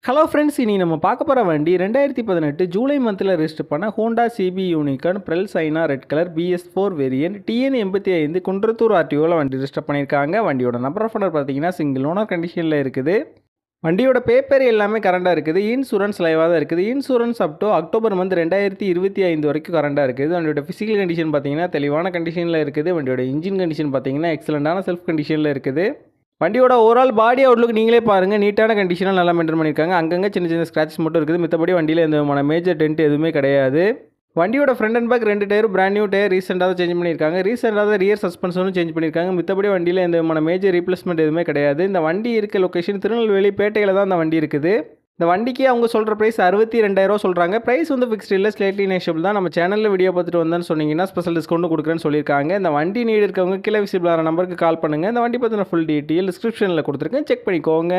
Hello friends, இனி நம்ம பார்க்க போகிற வண்டி 2018 ஜூலை மந்தில் ரெஜிஸ்டர் பண்ண Honda CB Unicorn pearl Siena red colour BS4 variant TN85 Kunrathur ஆர்டிஓவில் வண்டி ரெஜிஸ்டர் பண்ணியிருக்காங்க. வண்டியோட நம்பர் ஆஃப் ஓனர் பார்த்தீங்கன்னா சிங்கிள் ஓனர் கண்டிஷனில் இருக்குது. வண்டியோட பேப்பர் எல்லாமே கரண்டாக இருக்குது. இன்சூரன்ஸ் லைவாக தான் இருக்குது. Insurance up to October month 2025 வரைக்கும் கரண்டாக இருக்குது. வண்டியோட ஃபிசிக்கல் கண்டிஷன் பார்த்தீங்கன்னா தெளிவான கண்டிஷனில் இருக்குது. வண்டியோட இன்ஜின் கண்டிஷன் பார்த்தீங்கன்னா எக்ஸலண்டான செல்ஃப் கண்டிஷனில் இருக்குது. வண்டியோட ஓவரால் பாடி அவுட்லுக் நீங்களே பாருங்கள். நீட்டான கண்டிஷனில் நல்லா மெயின்டைன் பண்ணியிருக்காங்க. அங்கங்கே சின்ன சின்ன ஸ்க்ராச்சஸ் மட்டும் இருக்குது. மித்தபடி வண்டியில் எந்த விதமான மேஜர் டென்ட் எதுவுமே கிடையாது. வண்டியோட front and back 2 tyre brand new tyre ரீசெண்டாக சேஞ்ச் பண்ணியிருக்காங்க. ரீசெண்டாக ரியர் சஸ்பென்ஷனும் சேஞ்ச் பண்ணியிருக்காங்க. மித்தபடி வண்டியில் எந்த விதமான மேஜர் ரீப்ளேஸ்மெண்ட் எதுவுமே கிடையாது. இந்த வண்டி இருக்க லொக்கேஷன் திருநெல்வேலி பேட்டையில் தான் இந்த வண்டி இருக்குது. இந்த வண்டிக்கு அவங்க சொல்கிற ப்ரைஸ் 62,000 சொல்கிறாங்க. ப்ரைஸ் வந்து ஃபிக்ஸ்டு இல்லை, ஸ்லைட்லி நெகோஷியபிள் தான். நம்ம சேனலில் வீடியோ பார்த்துட்டு வந்தேன்னு சொன்னீங்கன்னா ஸ்பெஷல் டிஸ்கவுண்ட் கொடுக்குறேன்னு சொல்லியிருக்காங்க. இந்த வண்டி நீடு இருக்கவங்க கீழே விசிபிளான நம்பருக்கு கால் பண்ணுங்கள். இந்த வண்டி பற்றின ஃபுல் டீட்டெயில் டிஸ்கிரிப்ஷனில் கொடுத்துருக்கேன், செக் பண்ணிக்கோங்க.